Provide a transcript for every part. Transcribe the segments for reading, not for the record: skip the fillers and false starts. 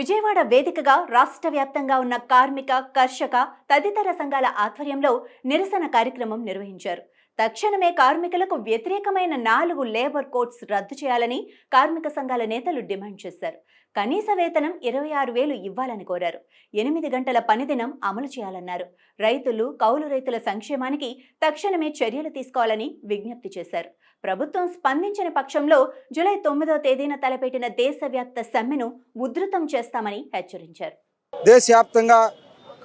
విజయవాడ వేదికగా రాష్ట్ర వ్యాప్తంగా ఉన్న కార్మిక, కర్షక తదితర సంఘాల ఆధ్వర్యంలో నిరసన కార్యక్రమం నిర్వహించారు. తక్షణమే కార్మికులకు వ్యతిరేకమైన 4 లేబర్ కోడ్స్ రద్దు చేయాలని కార్మిక సంఘాల నేతలు డిమాండ్ చేశారు. కనీస వేతనం 26,000 ఇవ్వాలని కోరారు. 8 గంటల పనిదినం అమలు చేయాలన్నారు. రైతులు, కౌలు రైతుల సంక్షేమానికి తక్షణమే చర్యలు తీసుకోవాలని విజ్ఞప్తి చేశారు. ప్రభుత్వం స్పందించిన పక్షంలో జూలై 9వ తేదీన తలపెట్టిన దేశవ్యాప్త సమ్మెను ఉధృతం చేస్తామని హెచ్చరించారు. దేశవ్యాప్తంగా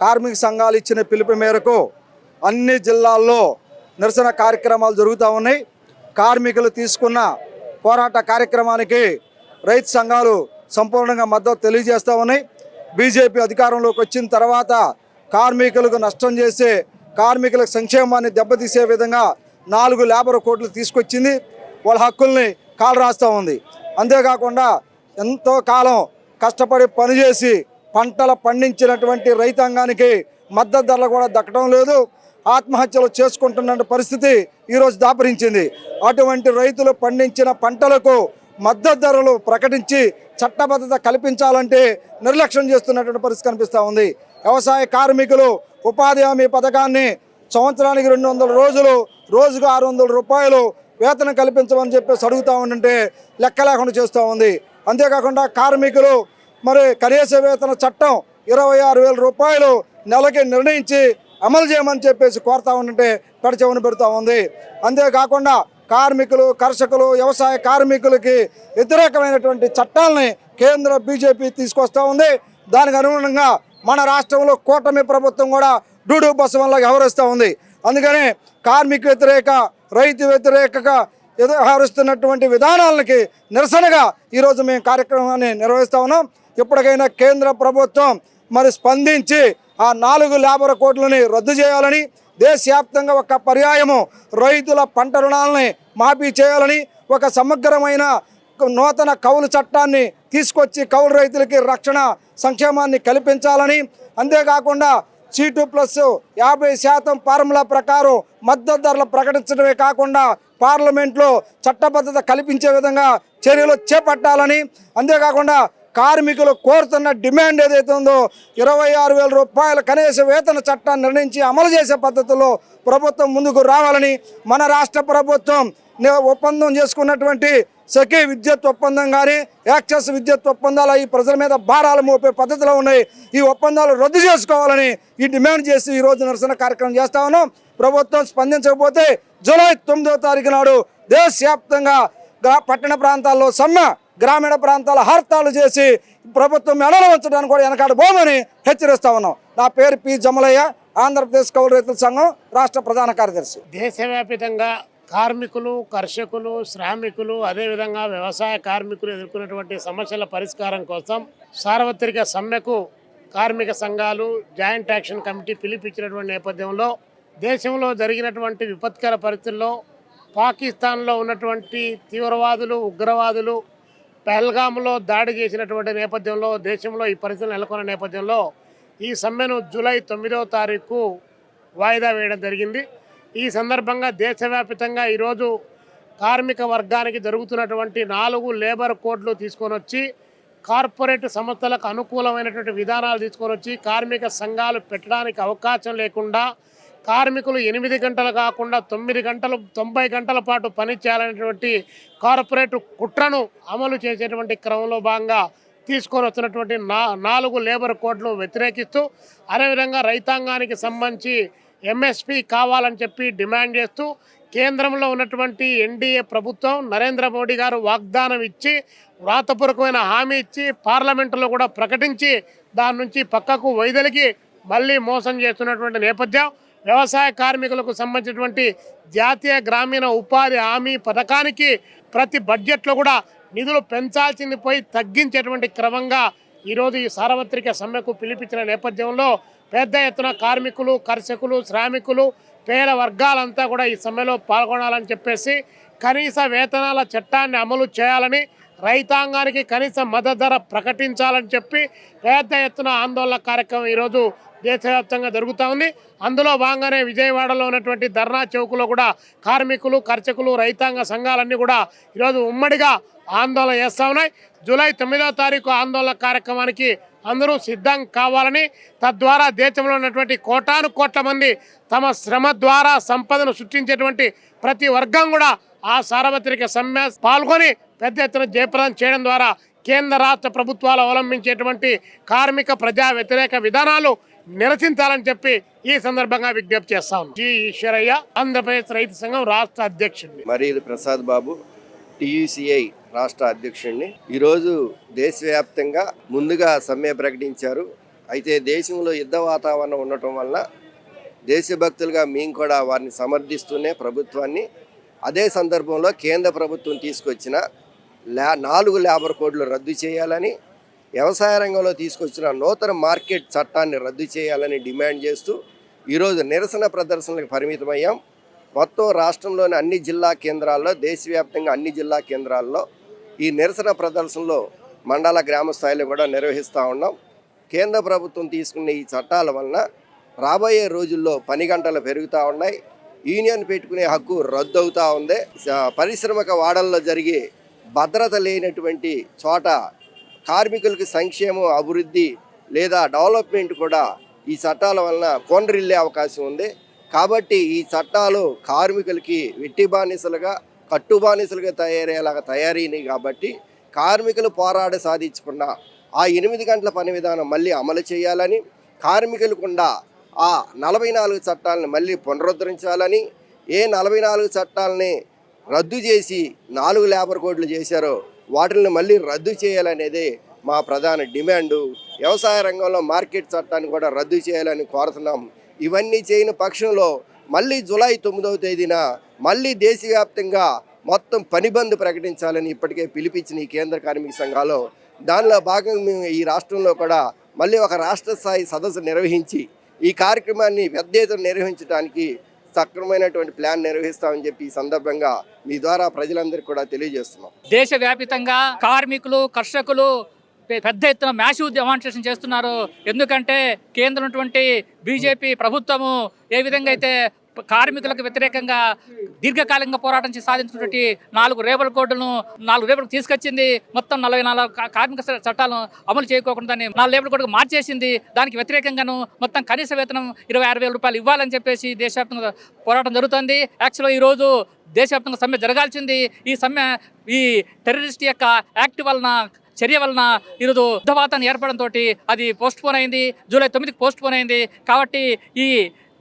కార్మిక సంఘాలు ఇచ్చిన పిలుపు మేరకు అన్ని జిల్లాల్లో నిరసన కార్యక్రమాలు జరుగుతూ ఉన్నాయి. కార్మికులు తీసుకున్న పోరాట కార్యక్రమానికి రైతు సంఘాలు సంపూర్ణంగా మద్దతు తెలియజేస్తూ ఉన్నాయి. బీజేపీ అధికారంలోకి వచ్చిన తర్వాత కార్మికులకు నష్టం చేసే, కార్మికుల సంక్షేమాన్ని దెబ్బతీసే విధంగా 4 లేబర్ కోడ్లు తీసుకొచ్చింది. వాళ్ళ హక్కుల్ని కాలు రాస్తూ ఉంది. అంతేకాకుండా ఎంతో కాలం కష్టపడి పనిచేసి పంటలు పండించినటువంటి రైతాంగానికి మద్దతు ధరలు కూడా దక్కడం లేదు. ఆత్మహత్యలు చేసుకుంటున్న పరిస్థితి ఈరోజు దాపరించింది. అటువంటి రైతులు పండించిన పంటలకు మద్దతు ధరలు ప్రకటించి చట్టబద్ధత కల్పించాలంటే నిర్లక్ష్యం చేస్తున్నటువంటి పరిస్థితి కనిపిస్తూ ఉంది. వ్యవసాయ కార్మికులు ఉపాధి హామీ పథకాన్ని సంవత్సరానికి 200 రోజులు, రోజుకు 600 రూపాయలు వేతనం కల్పించమని చెప్పేసి అడుగుతూ ఉంటే లెక్క లేకుండా చేస్తూ ఉంది. అంతేకాకుండా కార్మికులు మరి కనీస వేతన చట్టం 26,000 రూపాయలు నెలకి నిర్ణయించి అమలు చేయమని చెప్పేసి కోరుతా ఉంటే పెడచెవిన పెడుతూ ఉంది. అంతేకాకుండా కార్మికులు, కర్షకులు, వ్యవసాయ కార్మికులకి వ్యతిరేకమైనటువంటి చట్టాలని కేంద్ర బీజేపీ తీసుకొస్తూ ఉంది. దానికి అనుగుణంగా మన రాష్ట్రంలో కూటమి ప్రభుత్వం కూడా డూడు బసవన్లా వ్యవహరిస్తూ ఉంది. అందుకని కార్మిక వ్యతిరేక, రైతు వ్యతిరేకగా వ్యవహరిస్తున్నటువంటి విధానాలకి నిరసనగా ఈరోజు మేము కార్యక్రమాన్ని నిర్వహిస్తూ ఉన్నాం. ఇప్పటికైనా కేంద్ర ప్రభుత్వం మరి స్పందించి ఆ 4 లేబర్ కోడ్లని రద్దు చేయాలని, దేశవ్యాప్తంగా ఒక పర్యాయము రైతుల పంట రుణాలని మాఫీ చేయాలని, ఒక సమగ్రమైన నూతన కౌలు చట్టాన్ని తీసుకొచ్చి కౌలు రైతులకి రక్షణ సంక్షేమాన్ని కల్పించాలని, అంతేకాకుండా C2+50% ఫార్ములా ప్రకారం మద్దతు ధరలు ప్రకటించడమే కాకుండా పార్లమెంట్లో చట్టబద్ధత కల్పించే విధంగా చర్యలు చేపట్టాలని, అంతేకాకుండా కార్మికులు కోరుతున్న డిమాండ్ ఏదైతే ఉందో 26,000 రూపాయల కనీస వేతన చట్టాన్ని నిర్ణయించి అమలు చేసే పద్ధతిలో ప్రభుత్వం ముందుకు రావాలని, మన రాష్ట్ర ప్రభుత్వం ఒప్పందం చేసుకున్నటువంటి సఖీ విద్యుత్ ఒప్పందం కానీ, యాక్సెస్ విద్యుత్ ఒప్పందాలు ఈ ప్రజల మీద భారాలు మోపే పద్ధతిలో ఉన్నాయి. ఈ ఒప్పందాలు రద్దు చేసుకోవాలని ఈ డిమాండ్ చేసి ఈరోజు నిరసన కార్యక్రమం చేస్తా ఉన్నాం. ప్రభుత్వం స్పందించకపోతే జూలై 9వ తారీఖు నాడు దేశవ్యాప్తంగా పట్టణ ప్రాంతాల్లో సమ్మె, గ్రామీణ ప్రాంతాల హర్తాలు చేసి ప్రభుత్వం మెడలు ఉంచడానికి కూడా వెనకాడబోమని హెచ్చరిస్తా ఉన్నాం. నా పేరు పి జమలయ్య, ఆంధ్రప్రదేశ్ కౌలు రైతుల సంఘం రాష్ట్ర ప్రధాన కార్యదర్శి. దేశవ్యాప్తంగా కార్మికులు, కర్షకులు, శ్రామికులు, అదేవిధంగా వ్యవసాయ కార్మికులు ఎదుర్కొన్నటువంటి సమస్యల పరిష్కారం కోసం సార్వత్రిక సమ్మెకు కార్మిక సంఘాలు, జాయింట్ యాక్షన్ కమిటీ పిలుపిచ్చినటువంటి నేపథ్యంలో దేశంలో జరిగినటువంటి విపత్కర పరిస్థితుల్లో పాకిస్తాన్లో ఉన్నటువంటి తీవ్రవాదులు, ఉగ్రవాదులు పహల్గామ్లో దాడి చేసినటువంటి నేపథ్యంలో దేశంలో ఈ పరిస్థితులు నెలకొన్న నేపథ్యంలో ఈ సమ్మెను జూలై 9వ తారీఖు వాయిదా వేయడం జరిగింది. ఈ సందర్భంగా దేశవ్యాప్తంగా ఈరోజు కార్మిక వర్గానికి జరుగుతున్నటువంటి 4 లేబర్ కోడ్లు తీసుకొని వచ్చి కార్పొరేట్ సంస్థలకు అనుకూలమైనటువంటి విధానాలు తీసుకొని వచ్చి కార్మిక సంఘాలు పెట్టడానికి అవకాశం లేకుండా, కార్మికులు 8 గంటలు కాకుండా 9 గంటలు 90 గంటల పాటు పని చేయాలనేటువంటి కార్పొరేట్ కుట్రను అమలు చేసేటువంటి క్రమంలో భాగంగా తీసుకొని వస్తున్నటువంటి 4 లేబర్ కోడ్లు వ్యతిరేకిస్తూ, అదేవిధంగా రైతాంగానికి సంబంధించి ఎంఎస్పి కావాలని చెప్పి డిమాండ్ చేస్తూ కేంద్రంలో ఉన్నటువంటి ఎన్డీఏ ప్రభుత్వం నరేంద్ర మోడీ గారు వాగ్దానం ఇచ్చి, వ్రాతపూర్వకమైన హామీ ఇచ్చి, పార్లమెంటులో కూడా ప్రకటించి దాని నుంచి పక్కకు వైదొలిగి మళ్ళీ మోసం చేస్తున్నటువంటి నేపథ్యం. వ్యవసాయ కార్మికులకు సంబంధించినటువంటి జాతీయ గ్రామీణ ఉపాధి హామీ పథకానికి ప్రతి బడ్జెట్లో కూడా నిధులు పెంచాల్సింది పోయి తగ్గించేటువంటి క్రమంగా ఈరోజు ఈ సార్వత్రిక సమ్మెకు పిలిపించిన నేపథ్యంలో పెద్ద ఎత్తున కార్మికులు, కర్షకులు, శ్రామికులు, పేద వర్గాలంతా కూడా ఈ సమ్మెలో పాల్గొనాలని చెప్పేసి కనీస వేతనాల చట్టాన్ని అమలు చేయాలని, రైతాంగానికి కనీస మద్దతు ధర ప్రకటించాలని చెప్పి పెద్ద ఎత్తున ఆందోళన కార్యక్రమం ఈరోజు దేశవ్యాప్తంగా జరుగుతూ ఉంది. అందులో భాగంగానే విజయవాడలో ఉన్నటువంటి ధర్నా చౌక్లో కూడా కార్మికులు, కర్షకులు, రైతాంగ సంఘాలన్నీ కూడా ఈరోజు ఉమ్మడిగా ఆందోళన చేస్తూ ఉన్నాయి. జూలై 9వ తారీఖు ఆందోళన కార్యక్రమానికి అందరూ సిద్ధం కావాలని, తద్వారా దేశంలో ఉన్నటువంటి కోటాను కోట్ల మంది తమ శ్రమ ద్వారా సంపదను సృష్టించేటువంటి ప్రతి వర్గం కూడా ఆ సార్వత్రిక సమ్మె పాల్గొని పెద్ద ఎత్తున జయప్రదం చేయడం ద్వారా కేంద్ర రాష్ట్ర ప్రభుత్వాలు అవలంబించేటువంటి కార్మిక ప్రజా వ్యతిరేక విధానాలు నిరసించాలని చెప్పి ఈ సందర్భంగా విజ్ఞప్తి చేస్తాం. జి ఈశ్వరయ్య, ఆంధ్రప్రదేశ్ రైతు సంఘం రాష్ట్ర అధ్యక్షుడిని. మరీలు ప్రసాద్ బాబు, టీయూసీఐ రాష్ట్ర అధ్యక్షుడిని. ఈరోజు దేశవ్యాప్తంగా ముందుగా సమ్మె ప్రకటించారు. అయితే దేశంలో యుద్ధ వాతావరణం ఉండటం వల్ల దేశభక్తులుగా మేము కూడా వారిని సమర్థిస్తూనే ప్రభుత్వాన్ని, అదే సందర్భంలో కేంద్ర ప్రభుత్వం తీసుకొచ్చిన 4 లేబర్ కోడ్లు రద్దు చేయాలని, వ్యవసాయ రంగంలో తీసుకొచ్చిన నూతన మార్కెట్ చట్టాన్ని రద్దు చేయాలని డిమాండ్ చేస్తూ ఈరోజు నిరసన ప్రదర్శనలకు పరిమితమయ్యాం. మొత్తం రాష్ట్రంలోని అన్ని జిల్లా కేంద్రాల్లో, దేశవ్యాప్తంగా అన్ని జిల్లా కేంద్రాల్లో ఈ నిరసన ప్రదర్శనలో మండల గ్రామ స్థాయిలో కూడా నిర్వహిస్తూ ఉన్నాం. కేంద్ర ప్రభుత్వం తీసుకున్న ఈ చట్టాల వలన రాబోయే రోజుల్లో పని గంటలు పెరుగుతూ ఉన్నాయి. యూనియన్ పెట్టుకునే హక్కు రద్దు అవుతూ ఉంది. పారిశ్రామిక వాడల్లో జరిగే భద్రత లేనటువంటి చోట కార్మికులకి సంక్షేమం, అభివృద్ధి లేదా డెవలప్మెంట్ కూడా ఈ చట్టాల వలన కొండరిల్లే అవకాశం ఉంది. కాబట్టి ఈ చట్టాలు కార్మికులకి వెట్టి బానిసలుగా, కట్టు బానిసలుగా తయారయ్యేలాగా తయారైనాయి. కాబట్టి కార్మికులు పోరాడి సాధించుకున్న ఆ 8 గంటల పని విధానం మళ్ళీ అమలు చేయాలని, కార్మికులకుండా ఆ 44 చట్టాలను మళ్ళీ పునరుద్ధరించాలని, ఏ 44 చట్టాలని రద్దు చేసి 4 లేబర్ కోడ్లు చేశారో వాటిని మళ్ళీ రద్దు చేయాలనేదే మా ప్రధాన డిమాండు. వ్యవసాయ రంగంలో మార్కెట్ చట్టాన్ని కూడా రద్దు చేయాలని కోరుతున్నాం. ఇవన్నీ చేయని పక్షంలో మళ్ళీ జూలై 9వ తేదీన మళ్ళీ దేశవ్యాప్తంగా మొత్తం పని బంద్ ప్రకటించాలని ఇప్పటికే పిలిపించిన ఈ కేంద్ర కార్మిక సంఘాలు, దానిలో భాగంగా మేము ఈ రాష్ట్రంలో కూడా మళ్ళీ ఒక రాష్ట్ర స్థాయి సదస్సు నిర్వహించి ఈ కార్యక్రమాన్ని పెద్ద ఎత్తున నిర్వహించడానికి సక్రమైనటువంటి ప్లాన్ నిర్వహిస్తామని చెప్పి ఈ సందర్భంగా మీ ద్వారా ప్రజలందరికీ కూడా తెలియజేస్తున్నాం. దేశవ్యాపితంగా కార్మికులు, కర్షకులు పెద్ద ఎత్తున మ్యాసివ్ డెమాన్స్ట్రేషన్ చేస్తున్నారు. ఎందుకంటే కేంద్రం ఉన్నటువంటి బీజేపీ ప్రభుత్వము ఏ విధంగా అయితే కార్మికులకు వ్యతిరేకంగా దీర్ఘకాలికంగా పోరాటం చేసి సాధించినటువంటి 4 లేబర్ కోడ్లను 4 లేబర్కు తీసుకొచ్చింది. మొత్తం 44 కార్మిక చట్టాలను అమలు చేయకోకుండా దాన్ని 4 లేబర్ కోడ్కు మార్చేసింది. దానికి వ్యతిరేకంగాను మొత్తం కనీస వేతనం 26,000 రూపాయలు ఇవ్వాలని చెప్పేసి దేశవ్యాప్తంగా పోరాటం జరుగుతుంది. యాక్చువల్గా ఈరోజు దేశవ్యాప్తంగా సమ్మె జరగాల్సింది. ఈ సమ్మె ఈ టెర్రరిస్ట్ యొక్క యాక్ట్ వలన, చర్య వలన ఈరోజు యుద్ధవాతాన్ని ఏర్పడంతో అది పోస్ట్పోన్ అయింది. జూలై 9కి పోస్ట్పోన్ అయింది. కాబట్టి ఈ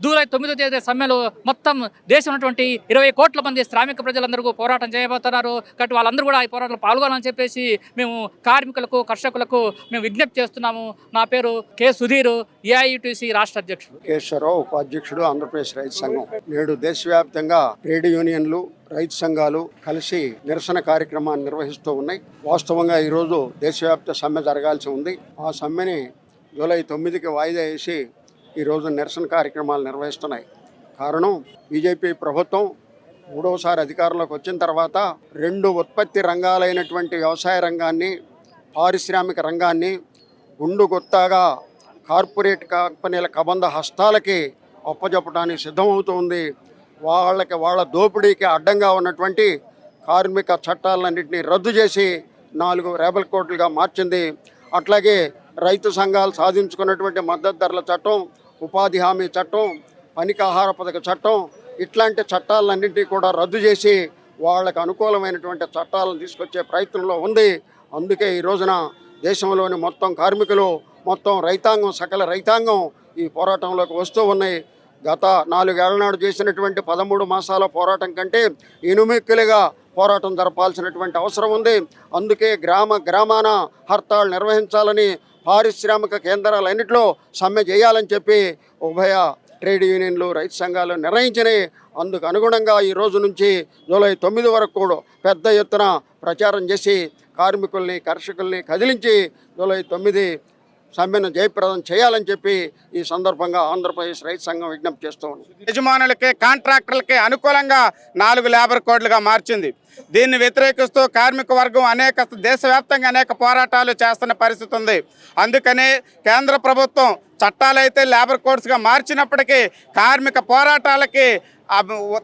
జూలై 9వ తేదీ సమ్మెలో మొత్తం దేశం ఉన్నటువంటి 20 కోట్ల మంది శ్రామిక ప్రజలందరూ పోరాటం చేయబోతున్నారు. కాబట్టి వాళ్ళందరూ కూడా ఈ పోరాటంలో పాల్గొనాలని చెప్పేసి మేము కార్మికులకు, కర్షకులకు మేము విజ్ఞప్తి చేస్తున్నాము. నా పేరు కె సుధీర్, ఏఐయుటిసి రాష్ట్ర అధ్యక్షుడు. కేశవరావు, ఉపాధ్యక్షుడు, ఆంధ్రప్రదేశ్ రైతు సంఘం. నేడు దేశవ్యాప్తంగా ట్రేడ్ యూనియన్లు, రైతు సంఘాలు కలిసి నిరసన కార్యక్రమాన్ని నిర్వహిస్తూ ఉన్నాయి. వాస్తవంగా ఈరోజు దేశవ్యాప్త సమ్మె జరగాల్సి ఉంది. ఆ సమ్మెని జూలై 9కి వాయిదా వేసి ఈరోజు నిరసన కార్యక్రమాలు నిర్వహిస్తున్నాయి. కారణం, బీజేపీ ప్రభుత్వం 3వసారి అధికారంలోకి వచ్చిన తర్వాత 2 ఉత్పత్తి రంగాలైనటువంటి వ్యవసాయ రంగాన్ని, పారిశ్రామిక రంగాన్ని గుండుగొత్తాగా కార్పొరేట్ కంపెనీల కబంధ హస్తాలకి అప్పజెప్పడానికి సిద్ధమవుతుంది. వాళ్ళ దోపిడీకి అడ్డంగా ఉన్నటువంటి కార్మిక చట్టాలన్నింటినీ రద్దు చేసి 4 లేబర్ కోడ్లుగా మార్చింది. అట్లాగే రైతు సంఘాలు సాధించుకున్నటువంటి మద్దతు ధరల చట్టం, ఉపాధి హామీ చట్టం, పనికి ఆహార పథక చట్టం, ఇట్లాంటి చట్టాలన్నింటినీ కూడా రద్దు చేసి వాళ్ళకు అనుకూలమైనటువంటి చట్టాలను తీసుకొచ్చే ప్రయత్నంలో ఉంది. అందుకే ఈ రోజున దేశంలోని మొత్తం కార్మికులు, మొత్తం రైతాంగం, సకల రైతాంగం ఈ పోరాటంలోకి వస్తూ ఉన్నాయి. గత 4 ఏళ్ల నాడు చేసినటువంటి 13 మాసాల పోరాటం కంటే ఎనుమిక్కులుగా పోరాటం జరపాల్సినటువంటి అవసరం ఉంది. అందుకే గ్రామాన హర్తాళ్ నిర్వహించాలని, పారిశ్రామిక కేంద్రాలన్నింటిలో సమ్మె చేయాలని చెప్పి ఉభయ ట్రేడ్ యూనియన్లు, రైతు సంఘాలు నిర్ణయించినాయి. అందుకు అనుగుణంగా ఈ రోజు నుంచి జూలై 9 వరకు కూడా పెద్ద ఎత్తున ప్రచారం చేసి కార్మికుల్ని, కర్షకుల్ని కదిలించి జూలై 9 సమ్మెను జయప్రదం చేయాలని చెప్పి ఈ సందర్భంగా ఆంధ్రప్రదేశ్ రైతు సంఘం విజ్ఞప్తి చేస్తూ ఉంది. యజమానులకి, కాంట్రాక్టర్లకి అనుకూలంగా 4 లేబర్ కోడ్లుగా మార్చింది. దీన్ని వ్యతిరేకిస్తూ కార్మిక వర్గం దేశవ్యాప్తంగా అనేక పోరాటాలు చేస్తున్న పరిస్థితి ఉంది. అందుకనే కేంద్ర ప్రభుత్వం చట్టాలైతే లేబర్ కోడ్స్గా మార్చినప్పటికీ కార్మిక పోరాటాలకి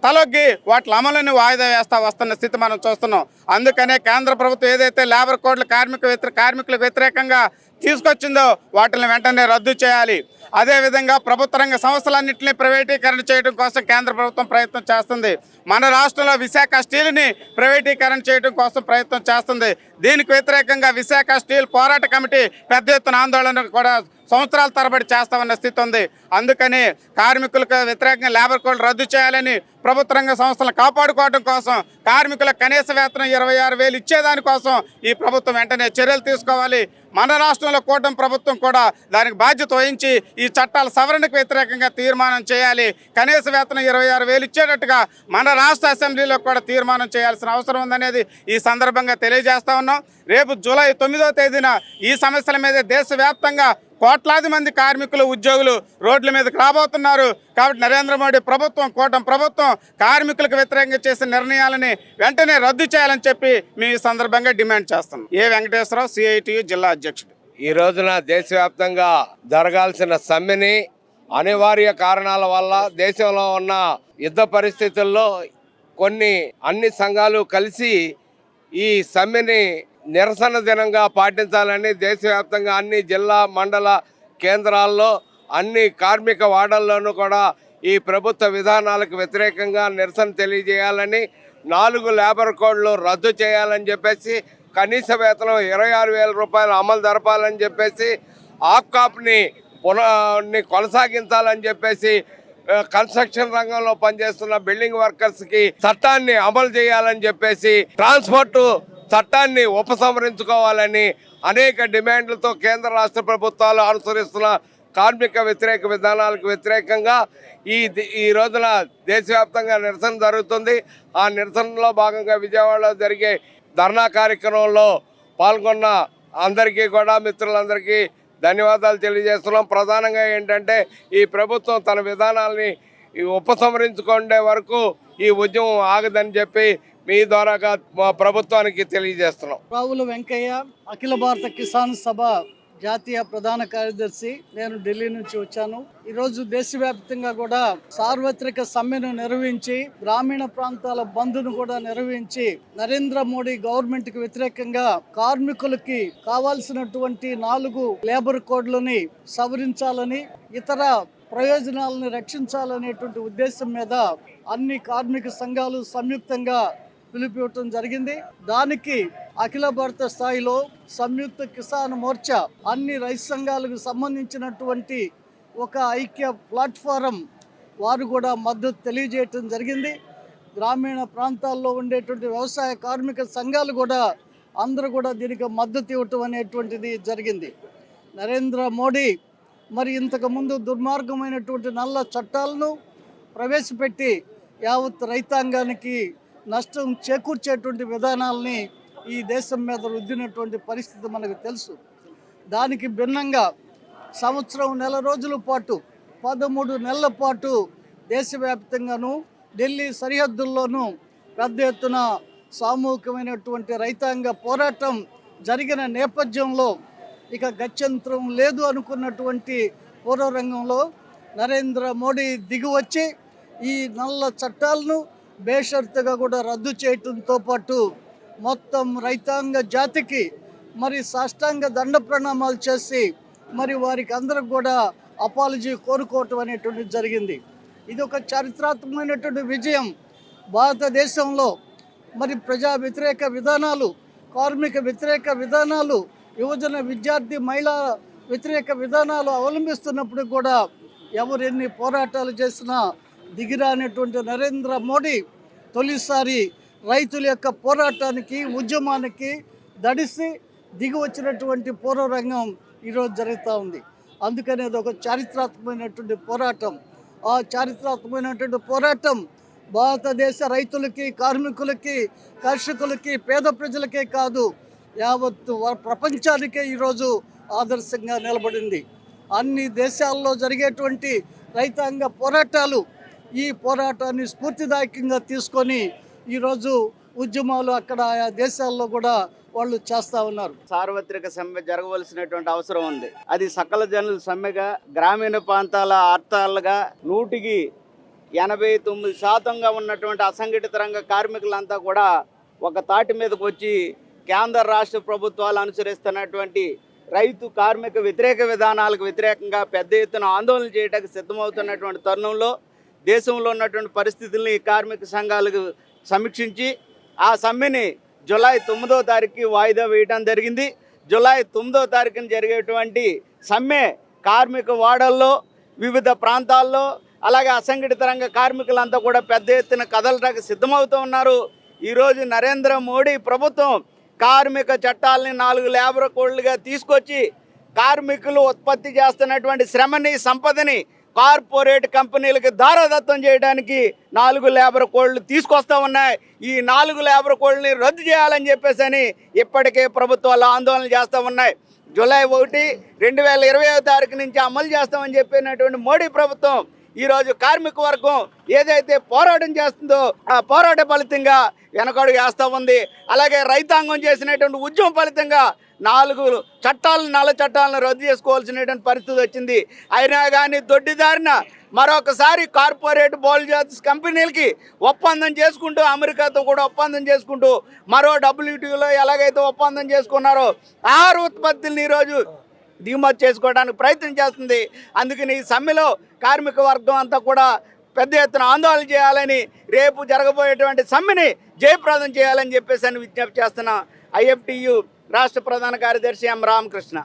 తలొగ్గి వాటి అమలుని వాయిదా వేస్తా వస్తున్న స్థితి మనం చూస్తున్నాం. అందుకనే కేంద్ర ప్రభుత్వం ఏదైతే లేబర్ కోడ్లు కార్మికులకు వ్యతిరేకంగా తీసుకొచ్చిందో వాటిని వెంటనే రద్దు చేయాలి. అదేవిధంగా ప్రభుత్వ రంగ సంస్థలన్నింటినీ ప్రైవేటీకరణ చేయడం కోసం కేంద్ర ప్రభుత్వం ప్రయత్నం చేస్తుంది. మన రాష్ట్రంలో విశాఖ స్టీల్ని ప్రైవేటీకరణ చేయడం కోసం ప్రయత్నం చేస్తుంది. దీనికి వ్యతిరేకంగా విశాఖ స్టీల్ పోరాట కమిటీ పెద్ద ఎత్తున ఆందోళన కూడా సంవత్సరాల తరబడి చేస్తామన్న స్థితి ఉంది. అందుకని కార్మికులకు వ్యతిరేకంగా లేబర్ కోడ్ రద్దు చేయాలని, ప్రభుత్వ రంగ సంస్థలను కాపాడుకోవడం కోసం, కార్మికులకు కనీస వేతనం 26,000 ఇచ్చేదానికోసం ఈ ప్రభుత్వం వెంటనే చర్యలు తీసుకోవాలి. మన రాష్ట్రంలో కూటమి ప్రభుత్వం కూడా దానికి బాధ్యత వహించి ఈ చట్టాల సవరణకు వ్యతిరేకంగా తీర్మానం చేయాలి. కనీస వేతనం 26,000 ఇచ్చేటట్టుగా మన రాష్ట్ర అసెంబ్లీలో కూడా తీర్మానం చేయాల్సిన అవసరం ఉందనేది ఈ సందర్భంగా తెలియజేస్తా ఉన్నాం. రేపు జూలై 9వ తేదీన ఈ సమస్యల మీద దేశవ్యాప్తంగా కోట్లాది మంది కార్మికులు, ఉద్యోగులు రోడ్ల మీదకి రాబోతున్నారు. కాబట్టి నరేంద్ర మోడీ ప్రభుత్వం, కూటమి ప్రభుత్వం కార్మికులకు వ్యతిరేకంగా చేసిన నిర్ణయాలని వెంటనే రద్దు చేయాలని చెప్పి మేము ఈ సందర్భంగా డిమాండ్ చేస్తున్నాం. ఏ వెంకటేశ్వరరావు, CITU జిల్లా అధ్యక్షుడు. ఈ రోజున దేశవ్యాప్తంగా జరగాల్సిన సమ్మెని అనివార్య కారణాల వల్ల దేశంలో ఉన్న యుద్ధ పరిస్థితుల్లో అన్ని సంఘాలు కలిసి ఈ సమ్మెని నిరసన దినంగా పాటించాలని దేశవ్యాప్తంగా అన్ని జిల్లా, మండల కేంద్రాల్లో, అన్ని కార్మిక వాడల్లోనూ కూడా ఈ ప్రభుత్వ విధానాలకు వ్యతిరేకంగా నిరసన తెలియజేయాలని, 4 లేబర్ కోడ్లు రద్దు చేయాలని చెప్పేసి, కనీస వేతనం 26,000 రూపాయలు అమలు జరపాలని చెప్పేసి, ఆప్కాప్ని కొనసాగించాలని చెప్పేసి, కన్స్ట్రక్షన్ రంగంలో పనిచేస్తున్న బిల్డింగ్ వర్కర్స్కి చట్టాన్ని అమలు చేయాలని చెప్పేసి, ట్రాన్స్పోర్ట్ చట్టాన్ని ఉపసంహరించుకోవాలని అనేక డిమాండ్లతో కేంద్ర రాష్ట్ర ప్రభుత్వాలు అనుసరిస్తున్న కార్మిక వ్యతిరేక విధానాలకు వ్యతిరేకంగా ఈ రోజున దేశవ్యాప్తంగా నిరసన జరుగుతుంది. ఆ నిరసనలో భాగంగా విజయవాడలో జరిగే ధర్నా కార్యక్రమంలో పాల్గొన్న అందరికీ కూడా, మిత్రులందరికీ ధన్యవాదాలు తెలియజేస్తున్నాం. ప్రధానంగా ఏంటంటే ఈ ప్రభుత్వం తన విధానాలని ఉపసంహరించుకునే వరకు ఈ ఉద్యమం ఆగదని చెప్పి మీ ద్వారాగా మా ప్రభుత్వానికి తెలియజేస్తున్నాం. రావుల వెంకయ్య, అఖిల భారత కిసాన్ సభ జాతీయ ప్రధాన కార్యదర్శి. నేను ఢిల్లీ నుంచి వచ్చాను. ఈరోజు దేశవ్యాప్తంగా కూడా సార్వత్రిక సమ్మెను నిర్వహించి, గ్రామీణ ప్రాంతాల బంద్ను కూడా నిర్వహించి, నరేంద్ర మోడీ గవర్నమెంట్ కి వ్యతిరేకంగా కార్మికులకి కావాల్సినటువంటి 4 లేబర్ కోడ్లని సవరించాలని, ఇతర ప్రయోజనాలను రక్షించాలనేటువంటి ఉద్దేశం మీద అన్ని కార్మిక సంఘాలు సంయుక్తంగా పిలుపుకోవటం జరిగింది. దానికి అఖిల భారత స్థాయిలో సంయుక్త కిసాన్ మోర్చా అన్ని రైతు సంఘాలకు సంబంధించినటువంటి ఒక ఐక్య ప్లాట్ఫారం వారు కూడా మద్దతు తెలియజేయటం జరిగింది. గ్రామీణ ప్రాంతాల్లో ఉండేటువంటి వ్యవసాయ కార్మిక సంఘాలు కూడా అందరూ కూడా దీనికి మద్దతు ఇవ్వటం అనేటువంటిది జరిగింది. నరేంద్ర మోడీ మరి ఇంతకుముందు దుర్మార్గమైనటువంటి నల్ల చట్టాలను ప్రవేశపెట్టి యావత్ రైతాంగానికి నష్టం చేకూర్చేటువంటి విధానాలని ఈ దేశం మీద రుద్దినటువంటి పరిస్థితి మనకు తెలుసు. దానికి భిన్నంగా సంవత్సరం నెల రోజుల పాటు 13 నెలల పాటు దేశవ్యాప్తంగాను ఢిల్లీ సరిహద్దుల్లోనూ పెద్ద ఎత్తున సామూహికమైనటువంటి రైతాంగ పోరాటం జరిగిన నేపథ్యంలో ఇక గత్యంతరం లేదు అనుకున్నటువంటి పూర్వరంగంలో నరేంద్ర మోడీ దిగివచ్చి ఈ నల్ల చట్టాలను బేషరతుగా కూడా రద్దు చేయటంతో పాటు మొత్తం రైతాంగ జాతికి మరి సాష్టాంగ దండ ప్రణామాలు చేసి మరి వారికి అందరికి కూడా అపాలజీ కోరుకోవటం అనేటువంటిది జరిగింది. ఇది ఒక చారిత్రాత్మకమైనటువంటి విజయం. భారతదేశంలో మరి ప్రజా వ్యతిరేక విధానాలు, కార్మిక వ్యతిరేక విధానాలు, యువజన విద్యార్థి మహిళా వ్యతిరేక విధానాలు అవలంబిస్తున్నప్పుడు కూడా ఎవరు ఎన్ని పోరాటాలు చేసినా దిగిరానటువంటి నరేంద్ర మోడీ తొలిసారి రైతుల యొక్క పోరాటానికి, ఉద్యమానికి దడిసి దిగి వచ్చినటువంటి పూర్వరంగం ఈరోజు జరుగుతూ ఉంది. అందుకని అది ఒక చారిత్రాత్మకమైనటువంటి పోరాటం. ఆ చారిత్రాత్మకమైనటువంటి పోరాటం భారతదేశ రైతులకి, కార్మికులకి, కర్షకులకి, పేద ప్రజలకే కాదు యావత్తు ప్రపంచానికే ఈరోజు ఆదర్శంగా నిలబడింది. అన్ని దేశాల్లో జరిగేటువంటి రైతాంగ పోరాటాలు ఈ పోరాటాన్ని స్ఫూర్తిదాయకంగా తీసుకొని ఈరోజు ఉద్యమాలు అక్కడ ఆయా దేశాల్లో కూడా వాళ్ళు చేస్తూ ఉన్నారు. సార్వత్రిక సమ్మె జరగవలసినటువంటి అవసరం ఉంది. అది సకల జనుల సమ్మెగా, గ్రామీణ ప్రాంతాల అర్థాలుగా 100కి 89% ఉన్నటువంటి అసంఘటిత రంగ కార్మికులంతా కూడా ఒక తాటి మీదకి వచ్చి కేంద్ర రాష్ట్ర ప్రభుత్వాలు అనుసరిస్తున్నటువంటి రైతు కార్మిక వ్యతిరేక విధానాలకు వ్యతిరేకంగా పెద్ద ఎత్తున ఆందోళన చేయడానికి సిద్ధమవుతున్నటువంటి తరుణంలో దేశంలో ఉన్నటువంటి పరిస్థితుల్ని కార్మిక సంఘాలకు సమీక్షించి ఆ సమ్మెని జూలై 9వ తారీఖుకి వాయిదా వేయడం జరిగింది. జూలై 9వ తారీఖున జరిగేటువంటి సమ్మె కార్మిక వాడల్లో వివిధ ప్రాంతాల్లో అలాగే అసంఘటిత రంగ కార్మికులంతా కూడా పెద్ద ఎత్తున కదలడానికి సిద్ధమవుతూ ఉన్నారు. ఈరోజు నరేంద్ర మోడీ ప్రభుత్వం కార్మిక చట్టాలని 4 లేబర్ కోడ్లుగా తీసుకొచ్చి కార్మికులు ఉత్పత్తి చేస్తున్నటువంటి శ్రమని సంపదని కార్పొరేట్ కంపెనీలకు దారాదత్తం చేయడానికి 4 లేబర్ కోడ్లు తీసుకొస్తూ ఉన్నాయి. ఈ 4 లేబర్ కోడ్లని రద్దు చేయాలని చెప్పేసి ఇప్పటికే ప్రభుత్వాలు ఆందోళన చేస్తూ ఉన్నాయి. జూలై 1, 2020వ తారీఖు నుంచి అమలు చేస్తామని చెప్పినటువంటి మోడీ ప్రభుత్వం ఈరోజు కార్మిక వర్గం ఏదైతే పోరాటం చేస్తుందో ఆ పోరాట ఫలితంగా వెనకడుగు వేస్తూ ఉంది. అలాగే రైతాంగం చేసినటువంటి ఉద్యమం ఫలితంగా 4 చట్టాలను రద్దు చేసుకోవాల్సినటువంటి పరిస్థితి వచ్చింది. అయినా కానీ దొడ్డిదారిన మరొకసారి కార్పొరేట్ బౌల్జాత్స్ కంపెనీలకి ఒప్పందం చేసుకుంటూ అమెరికాతో కూడా ఒప్పందం చేసుకుంటూ మరో WTOలో ఎలాగైతే ఒప్పందం చేసుకున్నారో ఆహార ఉత్పత్తులను ఈరోజు దిగుమతి చేసుకోవడానికి ప్రయత్నం చేస్తుంది. అందుకని ఈ సమ్మెలో కార్మిక వర్గం అంతా కూడా పెద్ద ఎత్తున ఆందోళన చేయాలని, రేపు జరగబోయేటువంటి సమ్మెని జయప్రదం చేయాలని చెప్పేసి విజ్ఞప్తి చేస్తున్న IFTU రాష్ట్ర ప్రధాన కార్యదర్శి M. రామకృష్ణ.